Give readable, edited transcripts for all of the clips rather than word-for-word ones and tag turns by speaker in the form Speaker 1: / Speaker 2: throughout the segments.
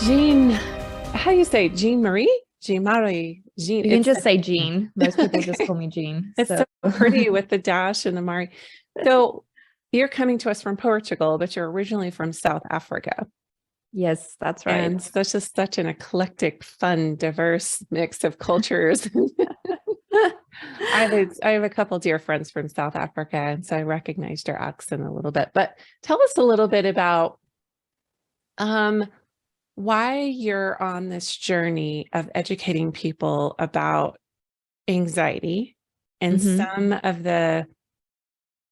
Speaker 1: Jean, how do you say Jean Marie? Jean Marie. Jean.
Speaker 2: You can just say Jean. Most people just
Speaker 1: Okay.
Speaker 2: call me Jean.
Speaker 1: It's
Speaker 2: So
Speaker 1: so pretty with the dash and the Marie. So you're coming to us from Portugal, but you're originally from South Africa.
Speaker 2: yes, that's right.
Speaker 1: And that's just such an eclectic, fun, diverse mix of cultures. I have a couple dear friends from South Africa, and so I recognized your accent a little bit. But tell us a little bit about um, why you're on this journey of educating people about anxiety and
Speaker 2: Hmm.
Speaker 1: some of the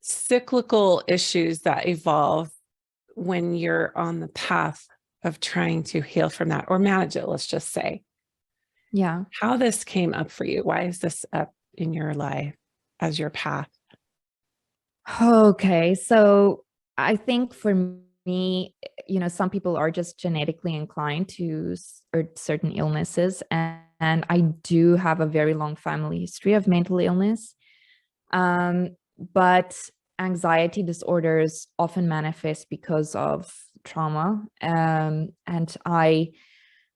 Speaker 1: cyclical issues that evolve when you're on the path of trying to heal from that or manage it, let's just say.
Speaker 2: Yeah.
Speaker 1: How this came up for you. Why is this up in your life as your path?
Speaker 2: Okay. So I think for me, some people are just genetically inclined to certain illnesses. And I do have a very long family history of mental illness. But anxiety disorders often manifest because of trauma. And I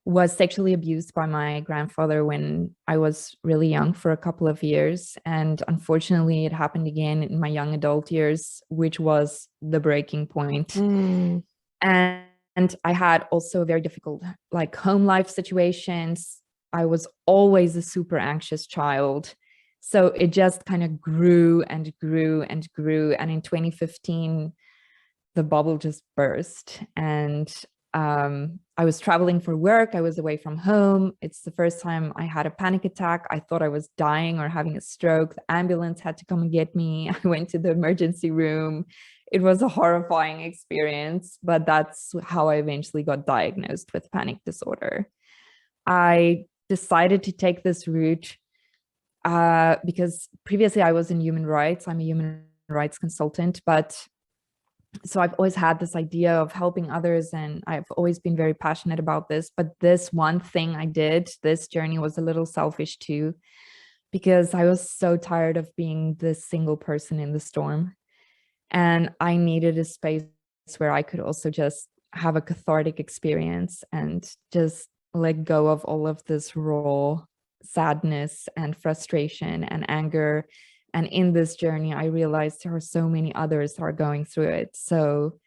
Speaker 2: was sexually abused by my grandfather when I was really young for a couple of years. And unfortunately, it happened again in my young adult years, which was the breaking point.
Speaker 1: Mm,
Speaker 2: And I had also very difficult, like home life situations. I was always a super anxious child. So it just kind of grew and grew and grew. And in 2015, the bubble just burst. And I was traveling for work. I was away from home. It's the first time I had a panic attack. I thought I was dying or having a stroke. The ambulance had to come and get me. I went to the emergency room. It was a horrifying experience, but that's how I eventually got diagnosed with panic disorder. I decided to take this route because previously I was in human rights. I'm a human rights consultant, but so I've always had this idea of helping others, and I've always been very passionate about this. But this one thing I did, this journey was a little selfish too, because I was so tired of being this single person in the storm. And I needed a space where I could also just have a cathartic experience and just let go of all of this raw sadness and frustration and anger. And in this journey, I realized there are so many others who are going through it. So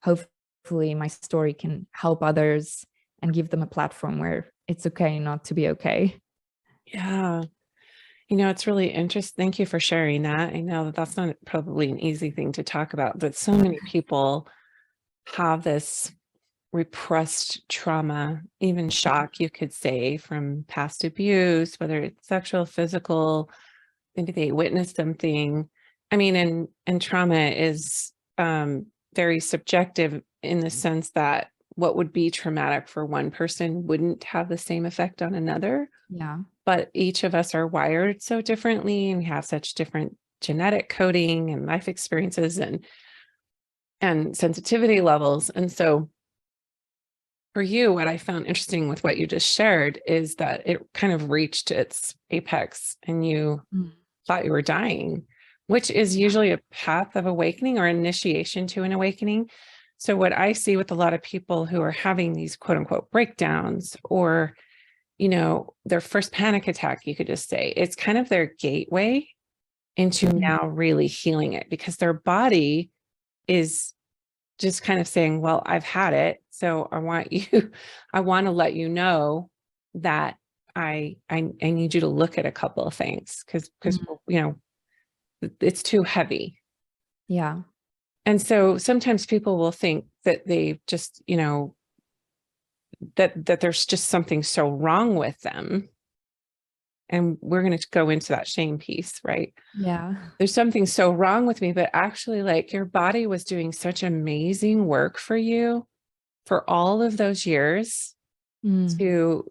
Speaker 2: hopefully my story can help others and give them a platform where it's okay not to be okay.
Speaker 1: yeah. It's really interesting. Thank you for sharing that. I know that that's not probably an easy thing to talk about, but so many people have this repressed trauma, even shock, you could say, from past abuse, whether it's sexual, physical, maybe they witnessed something. I mean, and trauma is very subjective in the sense that what would be traumatic for one person wouldn't have the same effect on another.
Speaker 2: Yeah.
Speaker 1: But each of us are wired so differently, and we have such different genetic coding and life experiences and sensitivity levels. And so for you, what I found interesting with what you just shared is that it kind of reached its apex and you
Speaker 2: Mm.
Speaker 1: thought you were dying, which is
Speaker 2: Yeah.
Speaker 1: usually a path of awakening or initiation to an awakening. So what I see with a lot of people who are having these quote unquote breakdowns or, their first panic attack, you could just say, it's kind of their gateway into
Speaker 2: Mm.
Speaker 1: now really healing it because their body is just kind of saying, well, I've had it. So I want to let you know that I need you to look at a couple of things because
Speaker 2: Mm.
Speaker 1: it's too heavy.
Speaker 2: Yeah.
Speaker 1: And so sometimes people will think that they just, that there's just something so wrong with them. And we're going to go into that shame piece, right?
Speaker 2: Yeah.
Speaker 1: There's something so wrong with me, but actually like your body was doing such amazing work for you for all of those years
Speaker 2: Mm.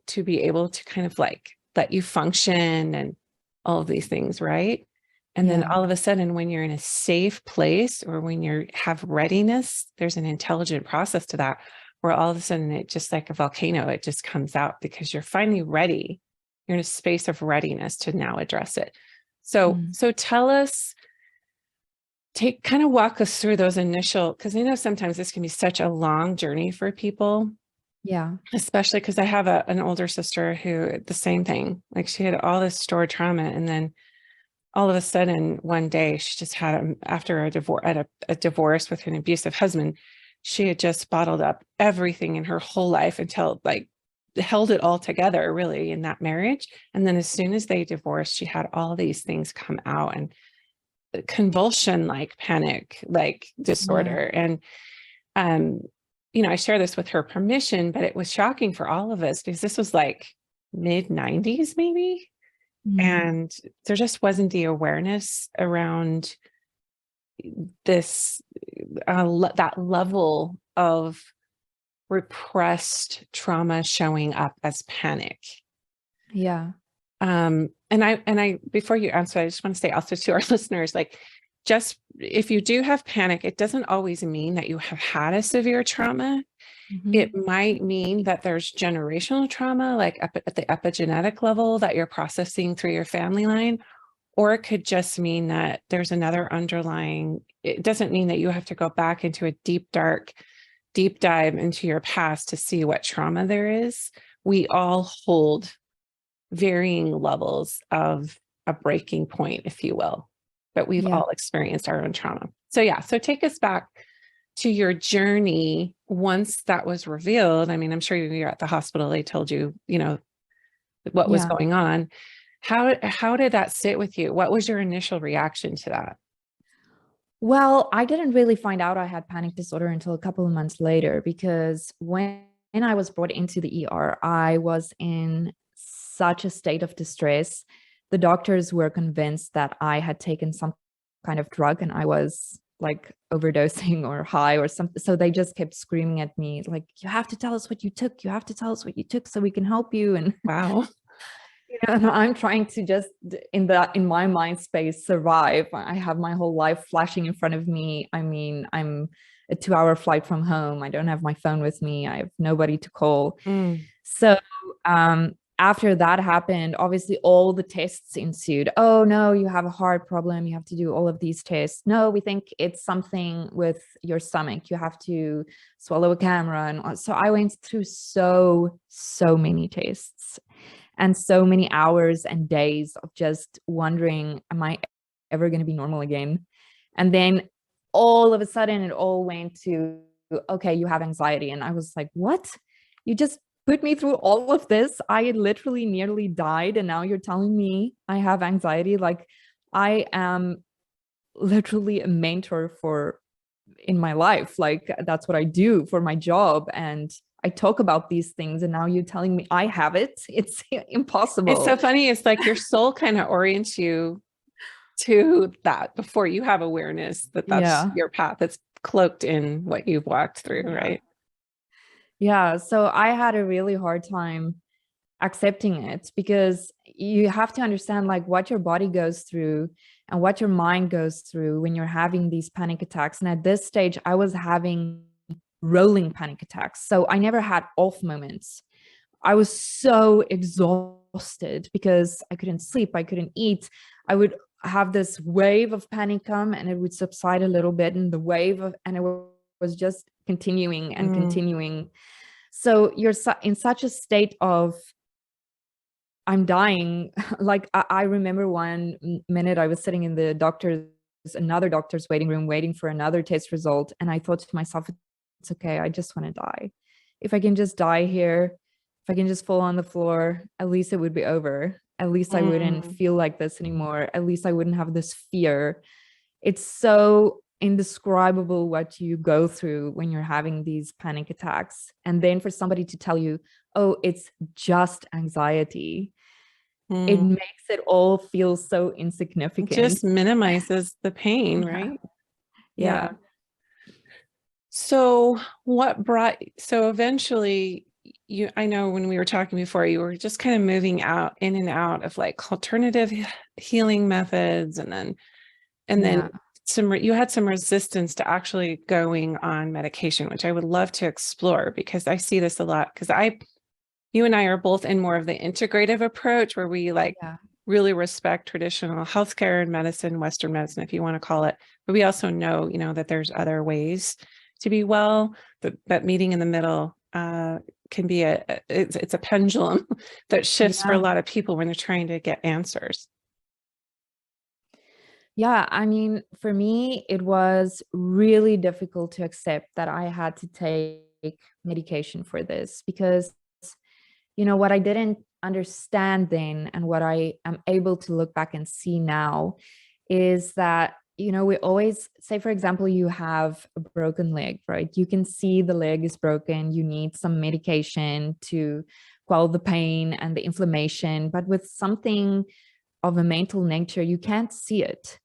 Speaker 1: to be able to kind of like let you function and all of these things, right? And then
Speaker 2: Yeah.
Speaker 1: all of a sudden, when you're in a safe place or when you have readiness, there's an intelligent process to that where all of a sudden it just like a volcano, it just comes out because you're finally ready. You're in a space of readiness to now address it. So,
Speaker 2: Mm.
Speaker 1: so tell us, kind of walk us through those initial, because I know sometimes this can be such a long journey for people
Speaker 2: Yeah.
Speaker 1: especially because I have an older sister who the same thing, like she had all this stored trauma, and then all of a sudden one day she just had after a divorce, at a divorce with an abusive husband, she had just bottled up everything in her whole life until like held it all together really in that marriage. And then as soon as they divorced, she had all these things come out, and convulsion like panic like
Speaker 2: Yeah.
Speaker 1: disorder. And um I share this with her permission, but it was shocking for all of us because this was like mid 90s maybe,
Speaker 2: Mm.
Speaker 1: and there just wasn't the awareness around this that level of repressed trauma showing up as panic.
Speaker 2: Yeah.
Speaker 1: And I before you answer, I just want to say also to our listeners, like, just if you do have panic, it doesn't always mean that you have had a severe trauma.
Speaker 2: Mhm.
Speaker 1: It might mean that there's generational trauma, like at the epigenetic level that you're processing through your family line. Or it could just mean that there's another underlying, it doesn't mean that you have to go back into a deep, dark, deep dive into your past to see what trauma there is. We all hold varying levels of a breaking point, if you will, but we've
Speaker 2: Yeah.
Speaker 1: all experienced our own trauma. So yeah, so take us back to your journey once that was revealed. I mean, I'm sure you're at the hospital, they told you, what was
Speaker 2: Yeah.
Speaker 1: going on. How did that sit with you? What was your initial reaction to that?
Speaker 2: Well, I didn't really find out I had panic disorder until a couple of months later because when I was brought into the ER, I was in such a state of distress. The doctors were convinced that I had taken some kind of drug and I was like overdosing or high or something. So they just kept screaming at me, like, you have to tell us what you took. You have to tell us what you took so we can help you. And
Speaker 1: Wow.
Speaker 2: and I'm trying to just in my mind space survive. I have my whole life flashing in front of me. I mean, I'm a 2-hour flight from home. I don't have my phone with me. I have nobody to call.
Speaker 1: Mm.
Speaker 2: So after that happened, obviously all the tests ensued. Oh no, you have a heart problem. You have to do all of these tests. No, we think it's something with your stomach. You have to swallow a camera. And so I went through so many tests and so many hours and days of just wondering, am I ever going to be normal again? And then all of a sudden it all went to, okay, you have anxiety. And I was like, what? You just put me through all of this. I literally nearly died. And now you're telling me I have anxiety. Like, I am literally a mentor for in my life. Like, that's what I do for my job. And I talk about these things, and now you're telling me I have it. It's
Speaker 1: It's so
Speaker 2: impossible.
Speaker 1: funny. It's like your soul kind of orients you to that before you have awareness that that's
Speaker 2: Yeah.
Speaker 1: your path. It's cloaked in what you've walked through,
Speaker 2: Yeah.
Speaker 1: right?
Speaker 2: Yeah. So I had a really hard time accepting it because you have to understand like what your body goes through and what your mind goes through when you're having these panic attacks. And at this stage, I was having rolling panic attacks. So I never had off moments. I was so exhausted because I couldn't sleep, I couldn't eat. I would have this wave of panic come and it would subside a little bit, and the wave of, and it was just continuing and
Speaker 1: Mm.
Speaker 2: continuing. So you're in such a state of, I'm dying. Like I remember one minute I was sitting in the another doctor's waiting room, waiting for another test result. And I thought to myself, it's okay. I just want to die. If I can just die here, if I can just fall on the floor, at least it would be over. At least I wouldn't
Speaker 1: Mm.
Speaker 2: feel like this anymore. At least I wouldn't have this fear. It's so indescribable what you go through when you're having these panic attacks. And then for somebody to tell you, oh, it's just anxiety, it
Speaker 1: Mm.
Speaker 2: makes it all feel so
Speaker 1: It
Speaker 2: insignificant.
Speaker 1: just minimizes the pain,
Speaker 2: Yeah.
Speaker 1: right?
Speaker 2: Yeah.
Speaker 1: Yeah. So so eventually I know when we were talking before, you were just kind of moving out in and out of like alternative healing methods, and then
Speaker 2: Yeah.
Speaker 1: you had some resistance to actually going on medication, which I would love to explore because I see this a lot because you and I are both in more of the integrative approach where we like
Speaker 2: Yeah.
Speaker 1: really respect traditional healthcare and medicine, Western medicine, if you want to call it. But we also know, that there's other ways to be well, but meeting in the middle can be it's a pendulum that shifts for a
Speaker 2: Yeah.
Speaker 1: lot of people when they're trying to get answers.
Speaker 2: Yeah, I mean, for me, it was really difficult to accept that I had to take medication for this because, what I didn't understand then and what I am able to look back and see now is that, we always say, for example, you have a broken leg, right? You can see the leg is broken. You need some medication to quell the pain and the inflammation. But with something of a mental nature, you can't see it.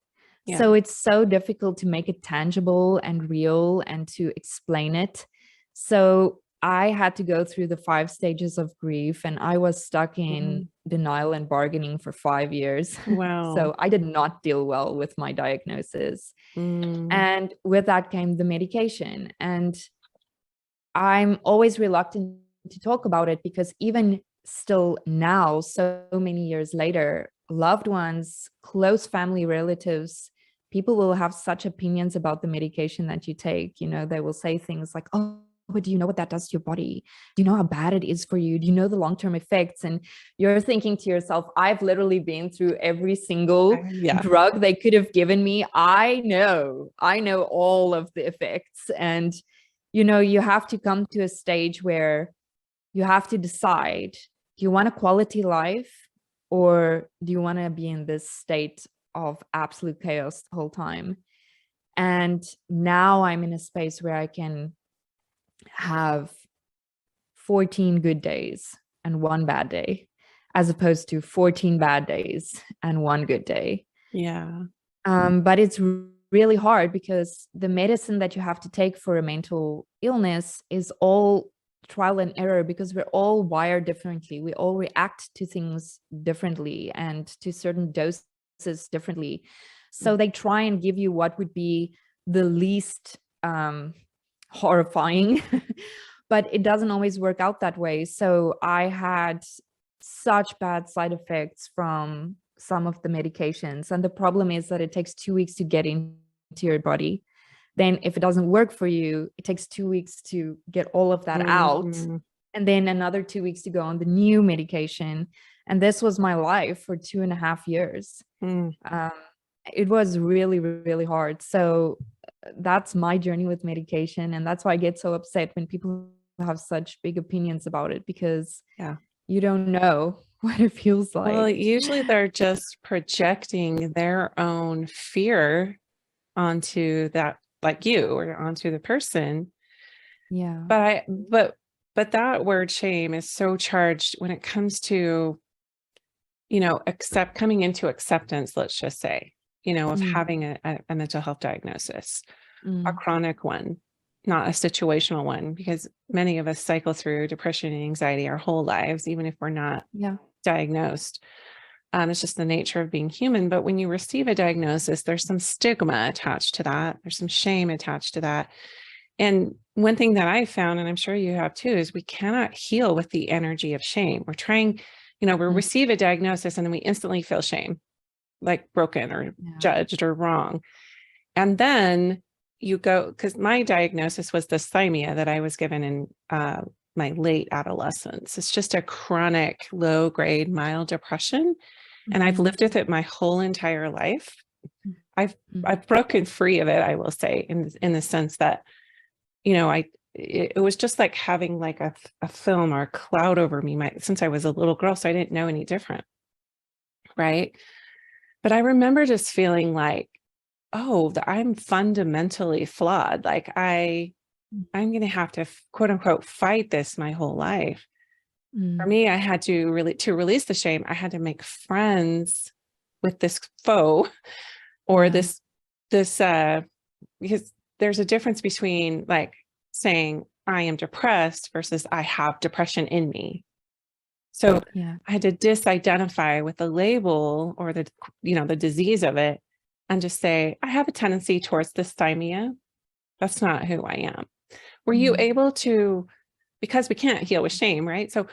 Speaker 1: Yeah.
Speaker 2: So it's so difficult to make it tangible and real and to explain it. So I had to go through the 5 stages of grief, and I was stuck in denial and bargaining for 5 years.
Speaker 1: Wow.
Speaker 2: So I did not deal well with my diagnosis.
Speaker 1: Mm.
Speaker 2: And with that came the medication. And I'm always reluctant to talk about it because even still now, so many years later, loved ones, close family relatives, people will have such opinions about the medication that you take. They will say things like, oh, but do you know what that does to your body? Do you know how bad it is for you? Do you know the long-term effects? And you're thinking to yourself, I've literally been through every single
Speaker 1: Yeah.
Speaker 2: drug they could have given me. I know all of the effects. And you have to come to a stage where you have to decide, do you want a quality life or do you want to be in this state of absolute chaos the whole time? And now I'm in a space where I can have 14 good days and one bad day, as opposed to 14 bad days and one good day.
Speaker 1: Yeah.
Speaker 2: But it's really hard because the medicine that you have to take for a mental illness is all trial and error because we're all wired differently. We all react to things differently and to certain doses differently. So they try and give you what would be the least horrifying, but it doesn't always work out that way. So I had such bad side effects from some of the medications. And the problem is that it takes 2 weeks to get into your body. Then if it doesn't work for you, it takes 2 weeks to get all of that out. And then another 2 weeks to go on the new medication. And this was my life for 2.5 years. It was really, really hard. So that's my journey with medication. And that's why I get so upset when people have such big opinions about it, because you don't know what it feels like.
Speaker 1: Well, usually they're just projecting their own fear onto that, like you, or onto the person.
Speaker 2: Yeah.
Speaker 1: But that word shame is so charged when it comes to, coming into acceptance, let's just say, of having a mental health diagnosis, a chronic one, not a situational one, because many of us cycle through depression and anxiety our whole lives, even if we're not diagnosed. It's just the nature of being human. But when you receive a diagnosis, there's some stigma attached to that. There's some shame attached to that. And one thing that I found, and I'm sure you have too, is we cannot heal with the energy of shame. We're trying, we receive a diagnosis and then we instantly feel shame, like broken or judged or wrong. And then you go, because my diagnosis was dysthymia that I was given in my late adolescence. It's just a chronic, low-grade, mild depression. And I've lived with it my whole entire life. I've broken free of it, I will say, in the sense that, it was just like having like a film or a cloud over me since I was a little girl. So I didn't know any different. Right. But I remember just feeling like, oh, I'm fundamentally flawed. Like I'm going to have to, quote unquote, fight this my whole life. For me, I had to release the shame. I had to make friends with this foe or this, because there's a difference between like saying I am depressed versus I have depression in me. So I had to disidentify with the label or the disease of it and just say, I have a tendency towards dysthymia. That's not who I am. Were you able to, because we can't heal with shame, right? So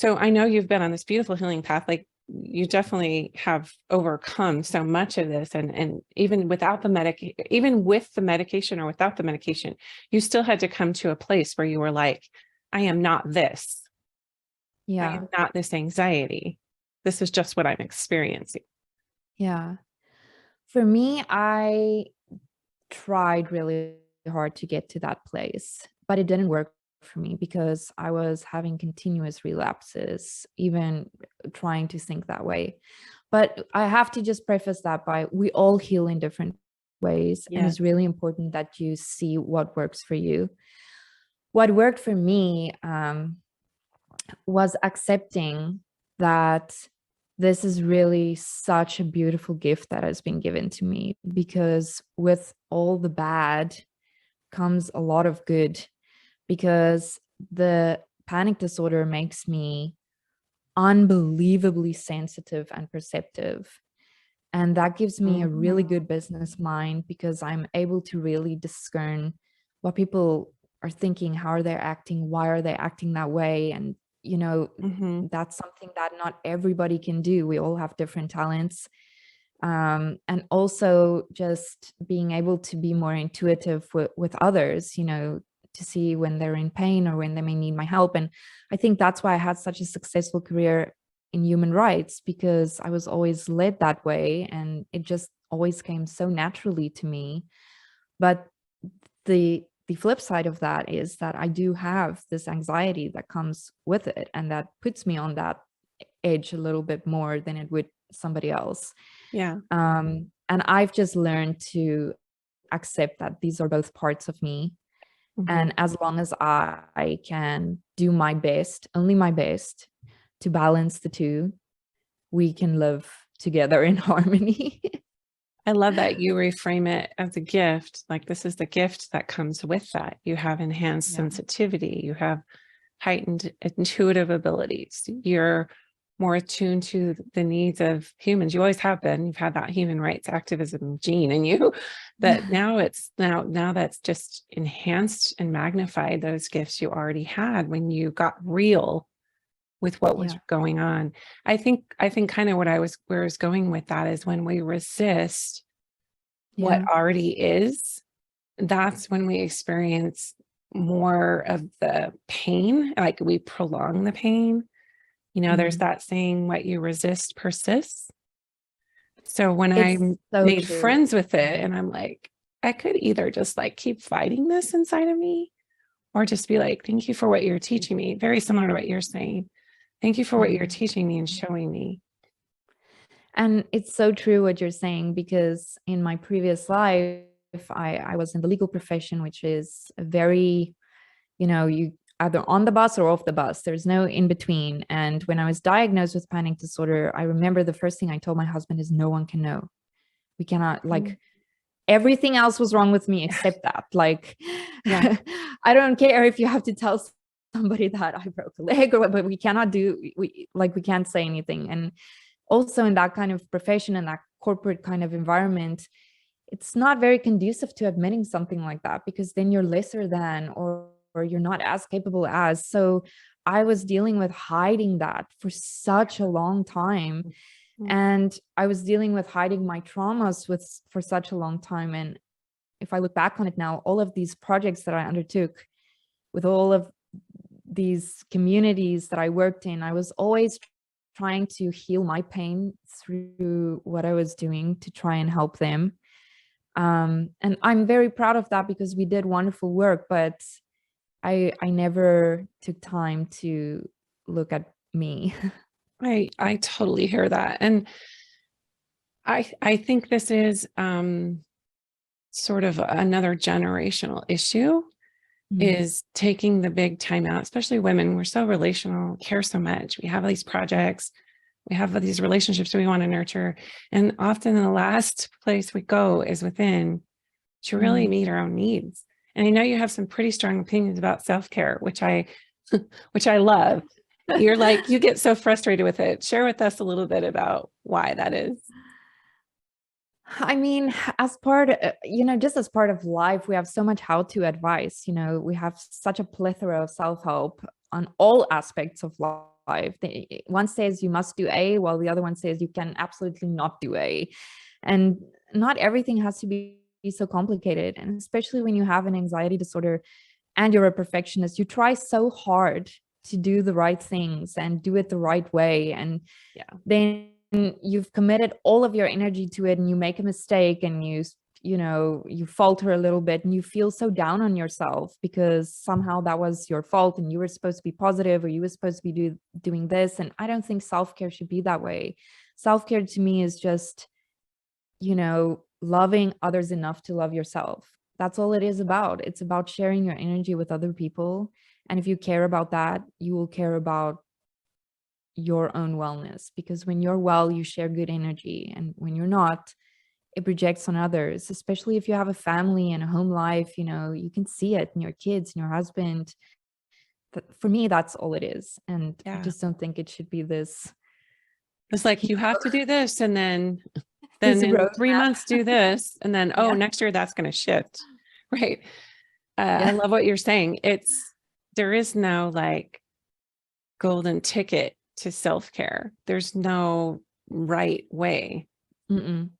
Speaker 1: I know you've been on this beautiful healing path. Like you definitely have overcome so much of this. And even without even with the medication or without the medication, you still had to come to a place where you were like, I am not this. I
Speaker 2: Yeah.
Speaker 1: am not this anxiety. This is just what I'm experiencing.
Speaker 2: Yeah. For me, I tried really hard to get to that place, but it didn't work for me because I was having continuous relapses, even trying to think that way. But I have to just preface that by we all heal in different ways. And
Speaker 1: Yes.
Speaker 2: it's really important that you see what works for you. What worked for me was accepting that this is really such a beautiful gift that has been given to me, because with all the bad comes a lot of good, because the panic disorder makes me unbelievably sensitive and perceptive. And that gives me a really good business mind, because I'm able to really discern what people are thinking, how are they acting, why are they acting that way. And, you know, that's something that not everybody can do. We all have different talents. And also just being able to be more intuitive with others, you know, to see when they're in pain or when they may need my help. And I think that's why I had such a successful career in human rights, because I was always led that way and it just always came so naturally to me. But the flip side of that is that I do have this anxiety that comes with it, and that puts me on that edge a little bit more than it would somebody else.
Speaker 1: Yeah.
Speaker 2: And I've just learned to accept that these are both parts of me. And as long as I can do my best, only my best, to balance the two, we can live together in harmony.
Speaker 1: I love that you reframe it as a gift. Like, this is the gift that comes with that. You have enhanced
Speaker 2: Yeah.
Speaker 1: sensitivity. You have heightened intuitive abilities. You're more attuned to the needs of humans. You always have been. You've had that human rights activism gene in you, but now it's now that's just enhanced and magnified those gifts you already had when you got real with what was
Speaker 2: Yeah.
Speaker 1: going on. I think kind of where I was going with that is when we resist what
Speaker 2: Yeah.
Speaker 1: already is, that's when we experience more of the pain, like we prolong the pain. You know, there's that saying, what you resist persists. So when I
Speaker 2: It's so
Speaker 1: made
Speaker 2: true.
Speaker 1: friends with it, and I'm like, I could either just like keep fighting this inside of me, or just be like, thank you for what you're teaching me. Very similar to what you're saying. Thank you for what you're teaching me and showing me.
Speaker 2: And it's so true what you're saying, because in my previous life, I was in the legal profession, which is a very, you know, you either on the bus or off the bus. There's no in between. And when I was diagnosed with panic disorder, I remember the first thing I told my husband is, no one can know. We cannot, like, everything else was wrong with me except that. Like,
Speaker 1: Yeah.
Speaker 2: I don't care if you have to tell somebody that I broke a leg or what, but we cannot do, we can't say anything. And also in that kind of profession and that corporate kind of environment, it's not very conducive to admitting something like that, because then you're lesser than, or you're not as capable as. So I was dealing with hiding that for such a long time. And I was dealing with hiding my traumas for such a long time. And if I look back on it now, all of these projects that I undertook with all of these communities that I worked in, I was always trying to heal my pain through what I was doing to try and help them. And I'm very proud of that, because we did wonderful work, but I never took time to look at me.
Speaker 1: I totally hear that. And I think this is sort of another generational issue, is taking the big time out, especially women. We're so relational, care so much. We have these projects, we have these relationships we want to nurture. And often the last place we go is within, to really meet our own needs. And I know you have some pretty strong opinions about self-care, which I love. You're like, you get so frustrated with it. Share with us a little bit about why that is.
Speaker 2: I mean, as part, just as part of life, we have so much how-to advice. You know, we have such a plethora of self-help on all aspects of life. One says you must do A, while the other one says you can absolutely not do A. And not everything has to be so complicated. And especially when you have an anxiety disorder, and you're a perfectionist, you try so hard to do the right things and do it the right way. And
Speaker 1: Yeah.
Speaker 2: then you've committed all of your energy to it and you make a mistake and you falter a little bit and you feel so down on yourself because somehow that was your fault and you were supposed to be positive or you were supposed to be doing this. And I don't think self-care should be that way. Self-care to me is just, loving others enough to love yourself. That's all it is about. It's about sharing your energy with other people. And if you care about that, you will care about your own wellness, because when you're well, you share good energy. And when you're not, it projects on others, especially if you have a family and a home life, you can see it in your kids and your husband. For me, that's all it is. And I
Speaker 1: Yeah.
Speaker 2: just don't think it should be this.
Speaker 1: It's like, you have to do this. And then
Speaker 2: This
Speaker 1: in
Speaker 2: roadmap.
Speaker 1: 3 months do this. And then,
Speaker 2: Yeah.
Speaker 1: next year that's going to shift. Right.
Speaker 2: Yeah.
Speaker 1: I love what you're saying. There is no like golden ticket to self-care. There's no right way.
Speaker 2: Mm-mm.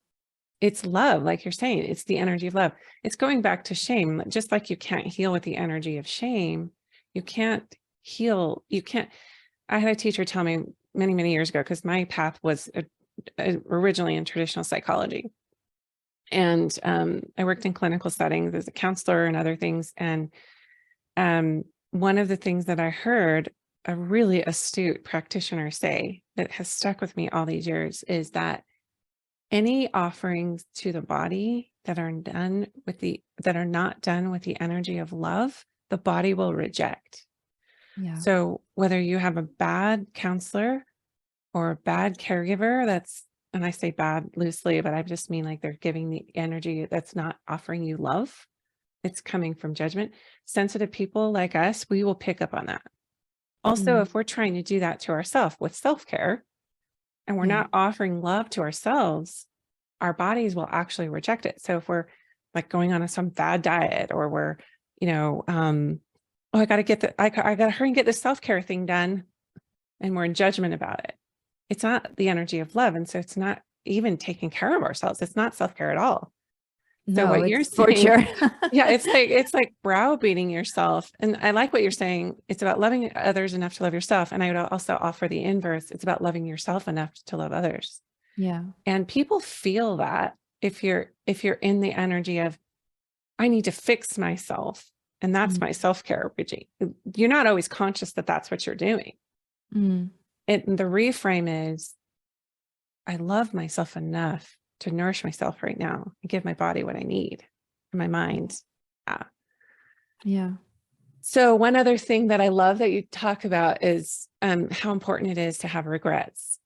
Speaker 1: It's love, like you're saying, it's the energy of love. It's going back to shame. Just like you can't heal with the energy of shame, you can't heal. I had a teacher tell me many, many years ago, because my path was originally in traditional psychology. And I worked in clinical settings as a counselor and other things. And one of the things that I heard a really astute practitioner say that has stuck with me all these years is that any offerings to the body that are not done with the energy of love, the body will reject.
Speaker 2: Yeah.
Speaker 1: So whether you have a bad counselor or a bad caregiver, and I say bad loosely, but I just mean like they're giving the energy that's not offering you love. It's coming from judgment. Sensitive people like us, we will pick up on that. Also, if we're trying to do that to ourselves with self-care and we're not offering love to ourselves, our bodies will actually reject it. So if we're like going on some bad diet, or we're, I got to hurry and get this self-care thing done, and we're in judgment about it, it's not the energy of love. And so it's not even taking care of ourselves. It's not self-care at all. So
Speaker 2: No,
Speaker 1: what you're
Speaker 2: it's
Speaker 1: saying,
Speaker 2: torture.
Speaker 1: yeah, it's like browbeating yourself. And I like what you're saying. It's about loving others enough to love yourself. And I would also offer the inverse. It's about loving yourself enough to love others.
Speaker 2: Yeah.
Speaker 1: And people feel that if you're in the energy of, I need to fix myself, and that's my self-care, Bridget. You're not always conscious that that's what you're doing. And the reframe is, I love myself enough to nourish myself right now and give my body what I need, and my mind.
Speaker 2: Yeah.
Speaker 1: So one other thing that I love that you talk about is how important it is to have regrets.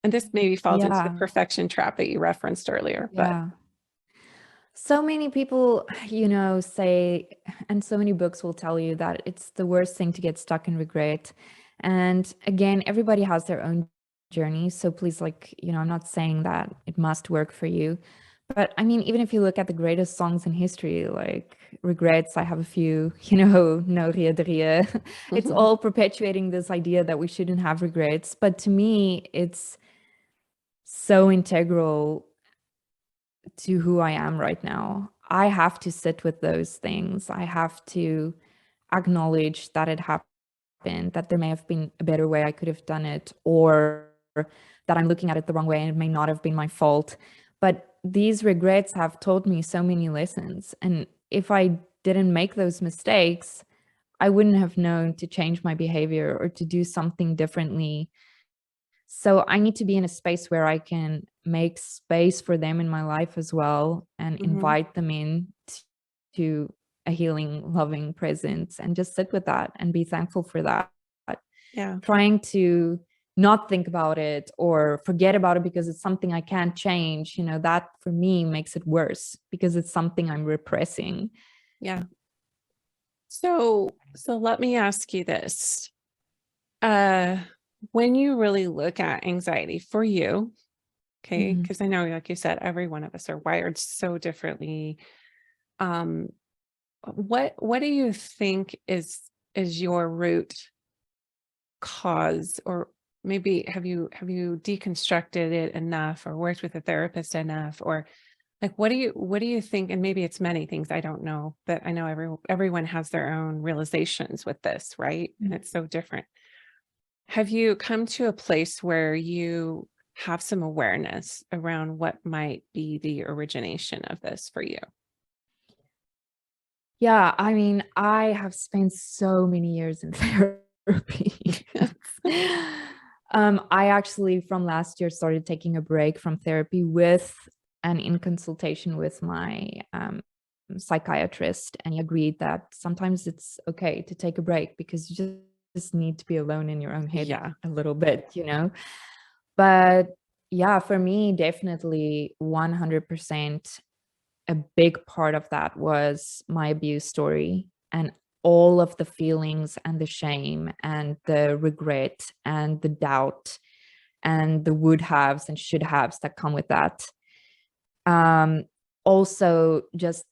Speaker 1: And this maybe falls into the perfection trap that you referenced earlier, but
Speaker 2: so many people, say, and so many books will tell you that it's the worst thing to get stuck in regret. And again, everybody has their own journey. So please, I'm not saying that it must work for you. But I mean, even if you look at the greatest songs in history, like Regrets, I have a few, No Ria de Ria. It's all perpetuating this idea that we shouldn't have regrets. But to me, it's so integral to who I am right now. I have to sit with those things. I have to acknowledge that it happened, that there may have been a better way I could have done it, or that I'm looking at it the wrong way and it may not have been my fault. But these regrets have taught me so many lessons. And if I didn't make those mistakes, I wouldn't have known to change my behavior or to do something differently. So I need to be in a space where I can make space for them in my life as well, and invite them in to a healing, loving presence, and just sit with that and be thankful for that.
Speaker 1: yeah.
Speaker 2: Trying to not think about it or forget about it because it's something I can't change, that for me makes it worse because it's something I'm repressing.
Speaker 1: Yeah. So let me ask you this. When you really look at anxiety for you, okay, because I know, like you said, every one of us are wired so differently. What do you think is your root cause? Or maybe have you deconstructed it enough, or worked with a therapist enough, or Like, what do you think? And maybe it's many things, I don't know, but I know everyone has their own realizations with this, right? And it's so different. Have you come to a place where you have some awareness around what might be the origination of this for you?
Speaker 2: Yeah, I mean, I have spent so many years in therapy. I actually from last year started taking a break from therapy with and in consultation with my psychiatrist, and he agreed that sometimes it's okay to take a break because you just need to be alone in your own head
Speaker 1: Yeah.
Speaker 2: a little bit, you know? But yeah, for me, definitely 100% a big part of that was my abuse story and all of the feelings and the shame and the regret and the doubt and the would haves and should haves that come with that. Um, Also, just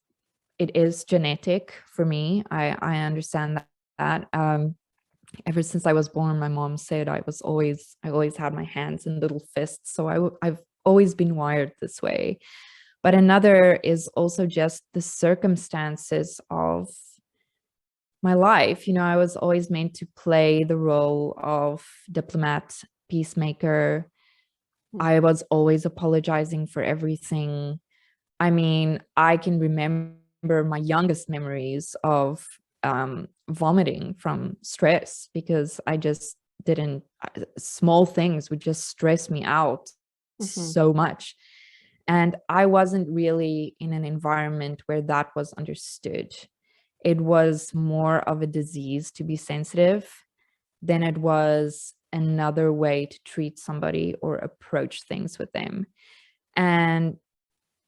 Speaker 2: it is genetic for me. I understand that. Ever since I was born, my mom said I always had my hands in little fists, so I've always been wired this way. But another is also just the circumstances of my life. You know, I was always meant to play the role of diplomat, peacemaker.
Speaker 1: Mm.
Speaker 2: I was always apologizing for everything. I mean, I can remember my youngest memories of vomiting from stress because I just didn't, small things would just stress me out
Speaker 1: Mhm.
Speaker 2: so much. And I wasn't really in an environment where that was understood. It was more of a disease to be sensitive than it was another way to treat somebody or approach things with them. And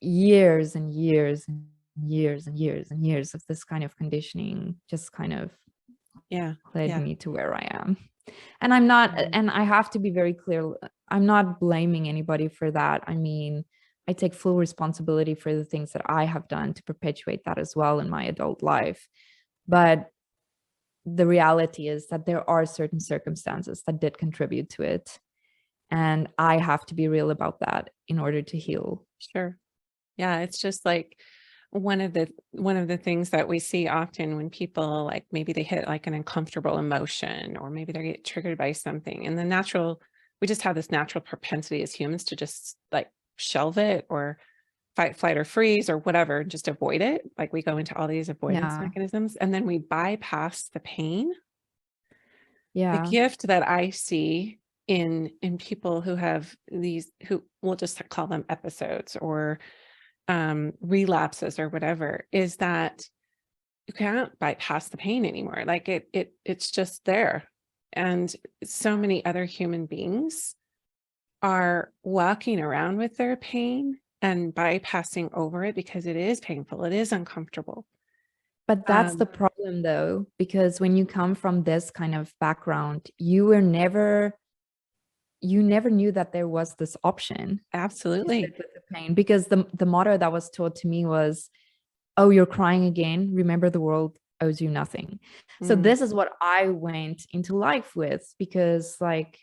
Speaker 2: years and years and years and years and years of this kind of conditioning just kind of
Speaker 1: Yeah.
Speaker 2: led
Speaker 1: Yeah.
Speaker 2: me to where I am. And I'm not,
Speaker 1: Mhm.
Speaker 2: and I have to be very clear, I'm not blaming anybody for that. I mean, I take full responsibility for the things that I have done to perpetuate that as well in my adult life. But the reality is that there are certain circumstances that did contribute to it. And I have to be real about that in order to heal.
Speaker 1: Sure. Yeah, it's just like one of the things that we see often when people, like, maybe they hit like an uncomfortable emotion, or maybe they get triggered by something, and we just have this natural propensity as humans to just like shelve it, or fight, flight, or freeze, or whatever, just avoid it. Like, we go into all these avoidance
Speaker 2: Yeah.
Speaker 1: mechanisms, and then we bypass the pain. The
Speaker 2: Yeah.
Speaker 1: gift that I see in people who have these, who we'll just call them episodes, or relapses, or whatever, is that you can't bypass the pain anymore. Like, it's just there. And so many other human beings are walking around with their pain and bypassing over it because it is painful, it is uncomfortable.
Speaker 2: But that's the
Speaker 1: Um,
Speaker 2: problem though, because when you come from this kind of background, you never knew that there was this option to sit
Speaker 1: Absolutely.
Speaker 2: with the pain, because the motto that was taught to me was, oh, you're crying again, remember the world owes you nothing. So
Speaker 1: Mm,
Speaker 2: this is what I went into life with, because like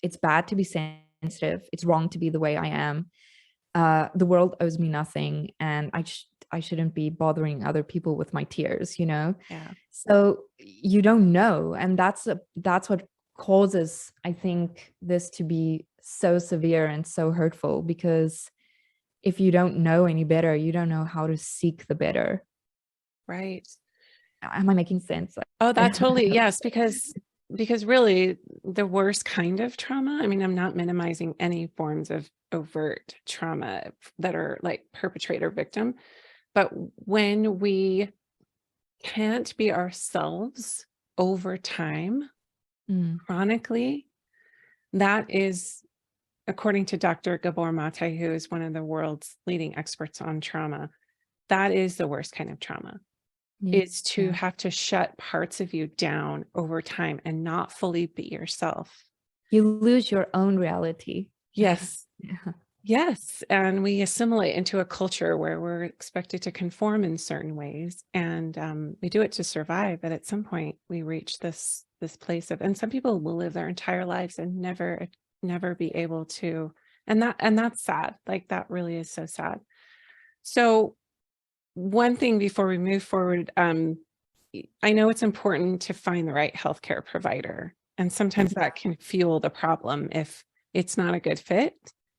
Speaker 2: it's bad to be sensitive, it's wrong to be the way I am, the world owes me nothing, and I shouldn't be bothering other people with my tears, you know?
Speaker 1: yeah.
Speaker 2: So you don't know, and that's what causes, I think, this to be so severe and so hurtful, because if you don't know any better, you don't know how to seek the better.
Speaker 1: Right.
Speaker 2: Am I making sense?
Speaker 1: Oh,
Speaker 2: I
Speaker 1: that
Speaker 2: I
Speaker 1: totally,
Speaker 2: don't
Speaker 1: yes, because really the worst kind of trauma, I mean, I'm not minimizing any forms of overt trauma that are like perpetrator victim, but when we can't be ourselves over time,
Speaker 2: Mm,
Speaker 1: chronically, that is, according to Dr. Gabor Mate, who is one of the world's leading experts on trauma, that is the worst kind of trauma.
Speaker 2: yeah.
Speaker 1: Is to have to shut parts of you down over time and not fully be yourself.
Speaker 2: You lose your own reality.
Speaker 1: Yes,
Speaker 2: Yeah.
Speaker 1: yes, and we assimilate into a culture where we're expected to conform in certain ways, and we do it to survive. But at some point, we reach this place of, and some people will live their entire lives and never be able to, and that's sad. Like, that really is so sad. So one thing before we move forward, I know it's important to find the right healthcare provider, and sometimes that can fuel the problem if it's not a good fit,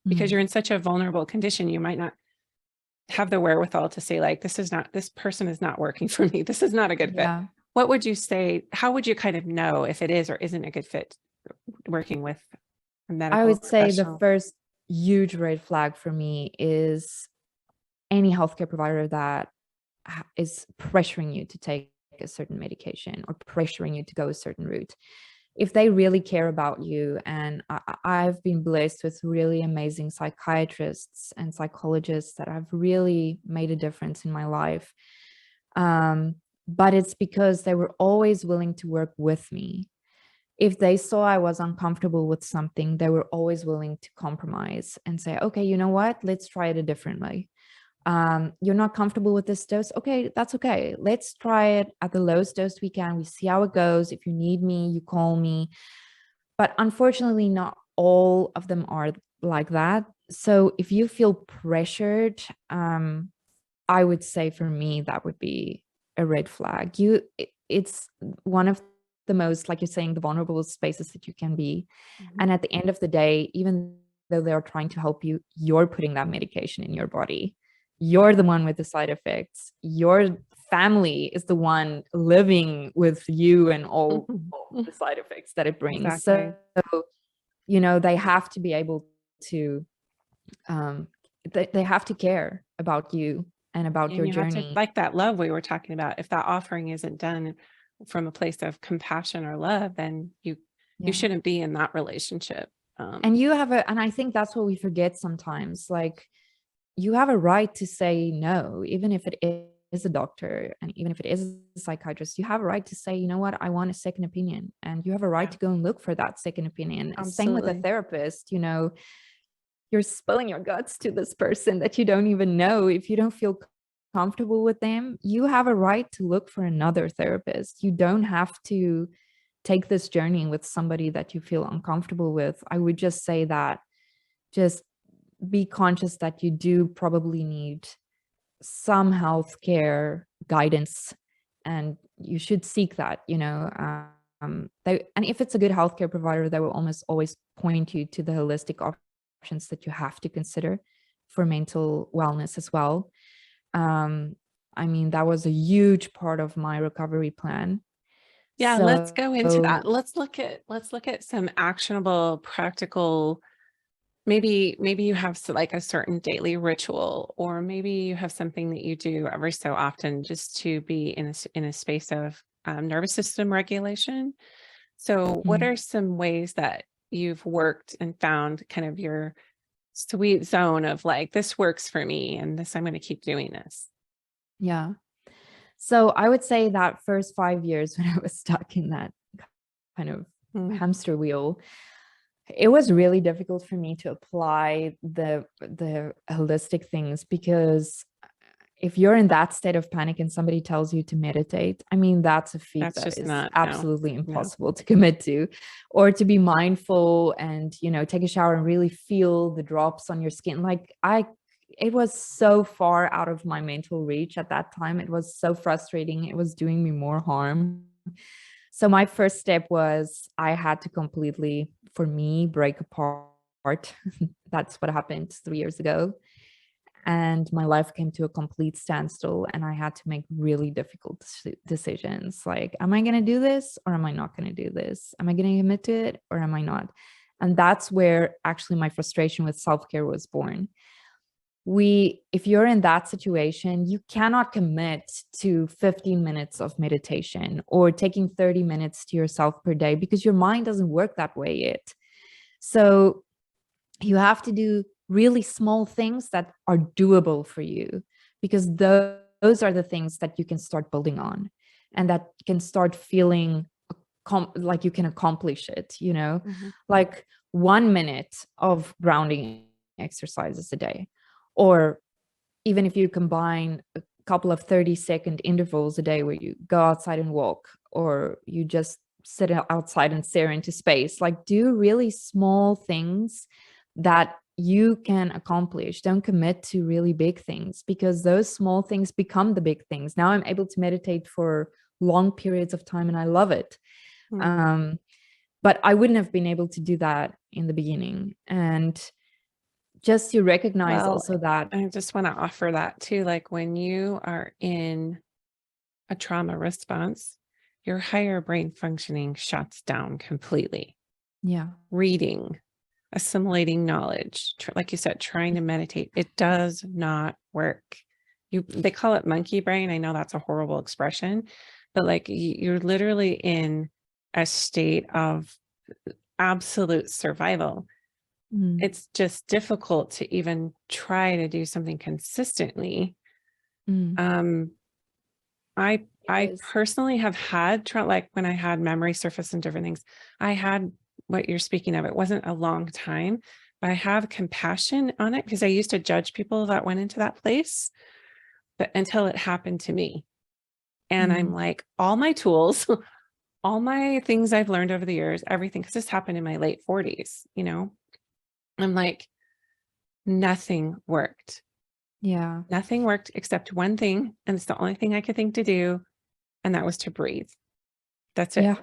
Speaker 1: because you're in such a vulnerable condition. You might not have the wherewithal to say, like, this person is not working for me. This is not a good fit.
Speaker 2: Yeah.
Speaker 1: What would you say? How would you kind of know if it is or isn't a good fit working with a medical
Speaker 2: I would say the
Speaker 1: professional?
Speaker 2: first huge red flag for me is any healthcare provider that is pressuring you to take a certain medication or pressuring you to go a certain route. If they really care about you, and I've been blessed with really amazing psychiatrists and psychologists that have really made a difference in my life. But it's because they were always willing to work with me. If they saw I was uncomfortable with something, they were always willing to compromise and say, okay, you know what, let's try it a different way. You're not comfortable with this dose. Okay, that's okay. Let's try it at the lowest dose we can. We see how it goes. If you need me, you call me. But unfortunately, not all of them are like that. So if you feel pressured, I would say for me, that would be a red flag. It's one of the most, like you're saying, the vulnerable spaces that you can be. And at the end of the day, even though they're trying to help you, you're putting that medication in your body. You're the one with the side effects. Your family is the one living with you and all the side effects that it brings.
Speaker 1: Exactly.
Speaker 2: So, you know, they have to be able to, they have to care about you and about
Speaker 1: And
Speaker 2: your
Speaker 1: you have to,
Speaker 2: journey.
Speaker 1: like that love we were talking about, if that offering isn't done from a place of compassion or love, then you
Speaker 2: Yeah.
Speaker 1: shouldn't be in that relationship.
Speaker 2: And you have and I think that's what we forget sometimes. Like, you have a right to say no, even if it is a doctor and even if it is a psychiatrist. You have a right to say, you know what, I want a second opinion, and you have a right
Speaker 1: Yeah.
Speaker 2: to go and look for that second opinion. Same with a
Speaker 1: Absolutely.
Speaker 2: therapist. You know, you're spilling your guts to this person that you don't even know. If you don't feel comfortable with them, you have a right to look for another therapist. You don't have to take this journey with somebody that you feel uncomfortable with. I would just say that, just be conscious that you do probably need some healthcare guidance, and you should seek that, you know. And if it's a good healthcare provider, they will almost always point you to the holistic options that you have to consider for mental wellness as well. I mean, that was a huge part of my recovery plan.
Speaker 1: Yeah, let's
Speaker 2: So
Speaker 1: go into that. Let's look at some actionable, practical. Maybe you have like a certain daily ritual, or maybe you have something that you do every so often just to be in in a space of nervous system regulation. So, what
Speaker 2: mhm,
Speaker 1: are some ways that you've worked and found kind of your sweet zone of, like, this works for me, and this, I'm going to keep doing this?
Speaker 2: yeah. So I would say that first 5 years when I was stuck in that kind of
Speaker 1: Mm,
Speaker 2: hamster wheel, it was really difficult for me to apply the holistic things, because if you're in that state of panic and somebody tells you to meditate, I mean, that's a feat
Speaker 1: that's
Speaker 2: that
Speaker 1: just
Speaker 2: is
Speaker 1: not, no,
Speaker 2: absolutely
Speaker 1: no.
Speaker 2: impossible to commit to. Or to be mindful and, you know, take a shower and really feel the drops on your skin. Like, it was so far out of my mental reach at that time. It was so frustrating. It was doing me more harm. So my first step was, I had to completely, for me, break apart. That's what happened 3 years ago. And my life came to a complete standstill, and I had to make really difficult decisions. Like, am I going to do this or am I not going to do this? Am I going to commit to it or am I not? And that's where actually my frustration with self-care was born. If you're in that situation, you cannot commit to 15 minutes of meditation or taking 30 minutes to yourself per day, because your mind doesn't work that way yet. So you have to do really small things that are doable for you, because those are the things that you can start building on, and that can start feeling like you can accomplish it, you know.
Speaker 1: Mhm.
Speaker 2: Like 1 minute of grounding exercises a day, or even if you combine a couple of 30-second intervals a day where you go outside and walk, or you just sit outside and stare into space. Like, do really small things that you can accomplish. Don't commit to really big things, because those small things become the big things. Now I'm able to meditate for long periods of time and I love it.
Speaker 1: Mm.
Speaker 2: But I wouldn't have been able to do that in the beginning. And just to recognize
Speaker 1: Well,
Speaker 2: also that,
Speaker 1: I just want to offer that too. Like when you are in a trauma response, your higher brain functioning shuts down completely.
Speaker 2: yeah,
Speaker 1: Reading, assimilating knowledge, like you said, trying to meditate, it does not work. They call it monkey brain. I know that's a horrible expression, but like you're literally in a state of absolute survival.
Speaker 2: mm,
Speaker 1: It's just difficult to even try to do something consistently.
Speaker 2: mm,
Speaker 1: Um,
Speaker 2: it
Speaker 1: I
Speaker 2: is.
Speaker 1: personally have had like when I had memory surface and different things, I had what you're speaking of. It wasn't a long time, but I have compassion on it because I used to judge people that went into that place, but until it happened to me. And I'm
Speaker 2: Mm,
Speaker 1: like, all my tools, all my things I've learned over the years, everything, because this happened in my late 40s, I'm like, nothing worked.
Speaker 2: yeah,
Speaker 1: Nothing worked except one thing. And it's the only thing I could think to do. And that was to breathe. That's it.
Speaker 2: yeah,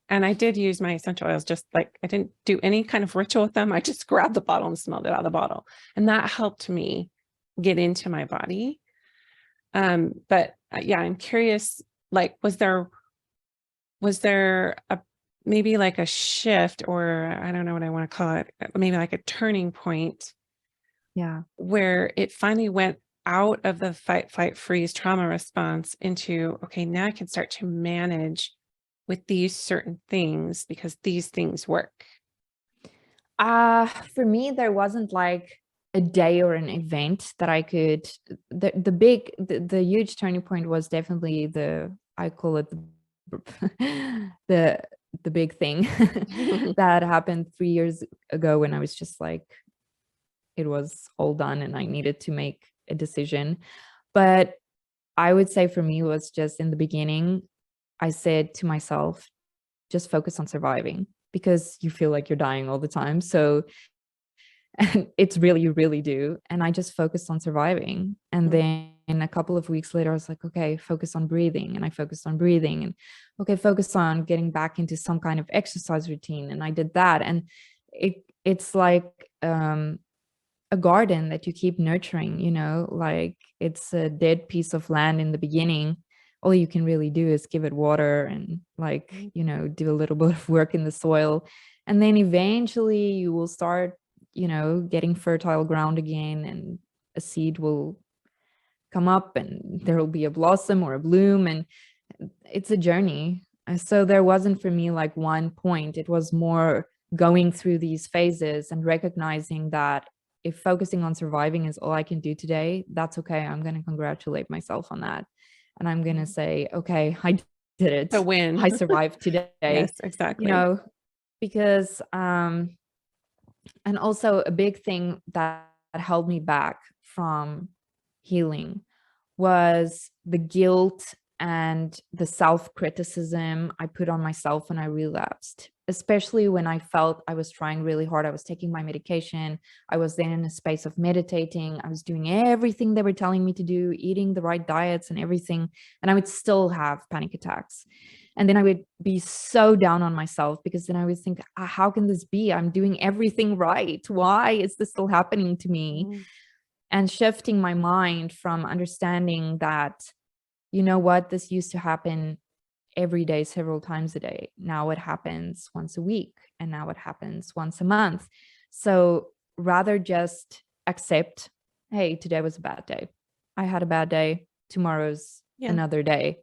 Speaker 1: And I did use my essential oils, just like I didn't do any kind of ritual with them. I just grabbed the bottle and smelled it out of the bottle. And that helped me get into my body. But yeah, I'm curious, like, was there a maybe like a shift, or I don't know what I want to call it, maybe like a turning point
Speaker 2: yeah.
Speaker 1: where it finally went out of the fight, flight, freeze trauma response into, okay, now I can start to manage with these certain things because these things work.
Speaker 2: For me, there wasn't like a day or an event that I could, the huge turning point was definitely I call it the, the big thing that happened 3 years ago, when I was just like, it was all done and I needed to make a decision. But I would say for me, it was just in the beginning, I said to myself, just focus on surviving, because you feel like you're dying all the time. So, and it's really, you really do. And I just focused on surviving. And then a couple of weeks later, I was like, okay, focus on breathing. And I focused on breathing, and okay, focus on getting back into some kind of exercise routine. And I did that. And it's like a garden that you keep nurturing, like it's a dead piece of land in the beginning. All you can really do is give it water and like, do a little bit of work in the soil. And then eventually you will start, getting fertile ground again, and a seed will come up and there will be a blossom or a bloom, and it's a journey. So there wasn't for me like one point. It was more going through these phases and recognizing that if focusing on surviving is all I can do today, that's okay. I'm going to congratulate myself on that. And I'm going to say, okay, I did it.
Speaker 1: The win.
Speaker 2: I survived today.
Speaker 1: Yes, exactly.
Speaker 2: Because, and also a big thing that held me back from healing was the guilt and the self-criticism I put on myself when I relapsed, especially when I felt I was trying really hard. I was taking my medication. I was then in a space of meditating. I was doing everything they were telling me to do, eating the right diets and everything. And I would still have panic attacks. And then I would be so down on myself, because then I would think, how can this be? I'm doing everything right. Why is this still happening to me?
Speaker 1: Mm.
Speaker 2: And shifting my mind from understanding that, you know what, this used to happen every day, several times a day. Now it happens once a week, and now it happens once a month. So rather just accept, hey, today was a bad day. I had a bad day. Tomorrow's another day.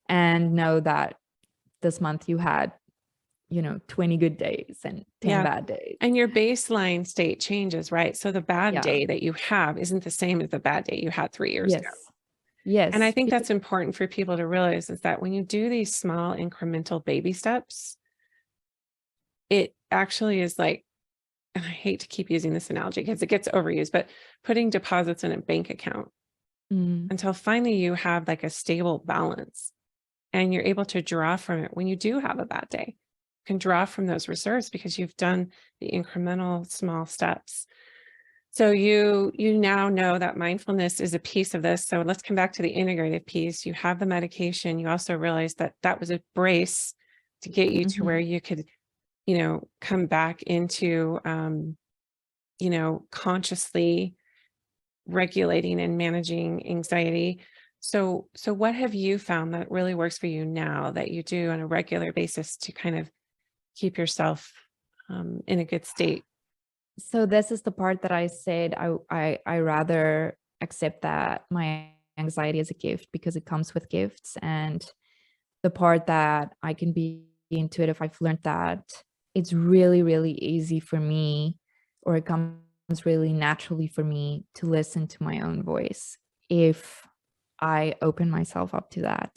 Speaker 2: And know that this month you had, 20 good days and 10 bad days.
Speaker 1: And your baseline state changes, right? So the bad
Speaker 2: Yeah.
Speaker 1: day that you have isn't the same as the bad day you had 3 years ago.
Speaker 2: Yes.
Speaker 1: And I think that's important for people to realize, is that when you do these small incremental baby steps, it actually is like, and I hate to keep using this analogy because it gets overused, but putting deposits in a bank account until finally you have like a stable balance and you're able to draw from it when you do have a bad day. can draw from those reserves because you've done the incremental small steps. So you now know that mindfulness is a piece of this. So let's come back to the integrative piece. You have the medication. You also realize that that was a brace to get you to where you could, come back into, consciously regulating and managing anxiety. So what have you found that really works for you now that you do on a regular basis to kind of keep yourself in a good state?
Speaker 2: So this is the part that I said I rather accept that my anxiety is a gift because it comes with gifts, and the part that I can be intuitive, I've learned that it's really, really easy for me, or it comes really naturally for me to listen to my own voice if I open myself up to that.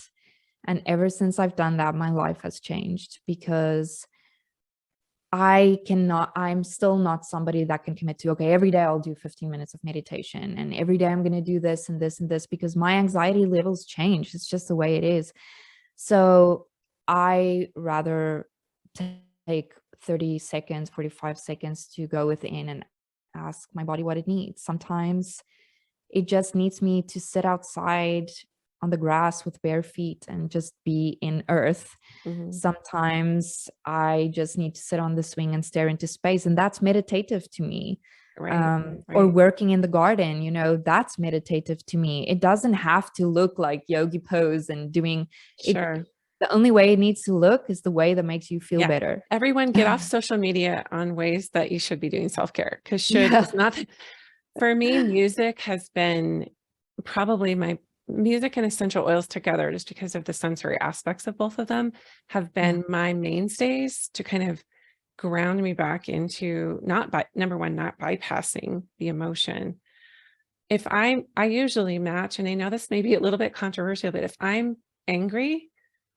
Speaker 2: And ever since I've done that, my life has changed because I'm still not somebody that can commit to, okay, every day I'll do 15 minutes of meditation and every day I'm going to do this and this and this, because my anxiety levels change. It's just the way it is. So I rather take 30 seconds, 45 seconds to go within and ask my body what it needs. Sometimes it just needs me to sit outside on the grass with bare feet and just be in earth. Sometimes I just need to sit on the swing and stare into space, and that's meditative to me.
Speaker 1: Right.
Speaker 2: Or working in the garden, that's meditative to me. It doesn't have to look like yogi pose and doing
Speaker 1: Sure.
Speaker 2: The only way it needs to look is the way that makes you feel better.
Speaker 1: Everyone get off social media on ways that you should be doing self-care, because is not. For me, music has been probably my music and essential oils together, just because of the sensory aspects of both of them, have been my mainstays to kind of ground me back into number one, not bypassing the emotion. If I usually match, and I know this may be a little bit controversial, but if I'm angry,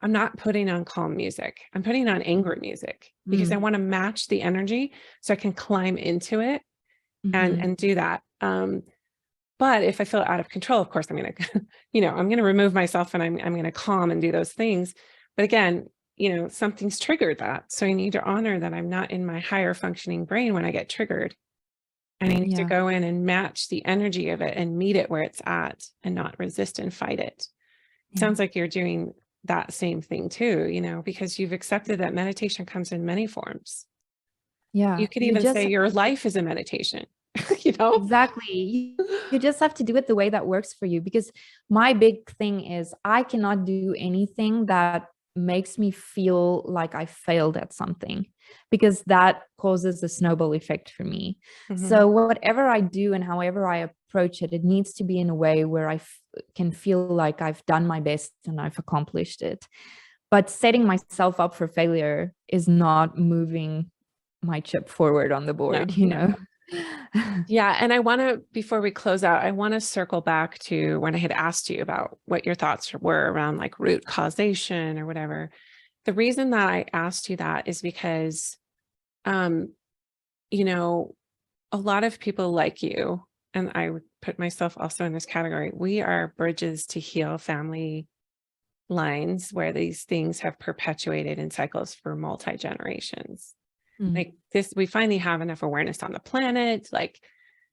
Speaker 1: I'm not putting on calm music. I'm putting on angry music because I want to match the energy so I can climb into it and do that. But if I feel out of control, of course, I'm going to, I'm going to remove myself and I'm going to calm and do those things. But again, something's triggered that. So I need to honor that I'm not in my higher functioning brain when I get triggered. And I need to go in and match the energy of it and meet it where it's at and not resist and fight it. Sounds like you're doing that same thing too, because you've accepted that meditation comes in many forms. You could even say your life is a meditation.
Speaker 2: Exactly. You just have to do it the way that works for you, because my big thing is I cannot do anything that makes me feel like I failed at something, because that causes a snowball effect for me. So whatever I do and however I approach it, it needs to be in a way where I can feel like I've done my best and I've accomplished it. But setting myself up for failure is not moving my chip forward on the board,
Speaker 1: Yeah. And I want to, before we close out, I want to circle back to when I had asked you about what your thoughts were around like root causation or whatever. The reason that I asked you that is because, a lot of people like you, and I would put myself also in this category, we are bridges to heal family lines where these things have perpetuated in cycles for multi-generations. Like this, we finally have enough awareness on the planet. Like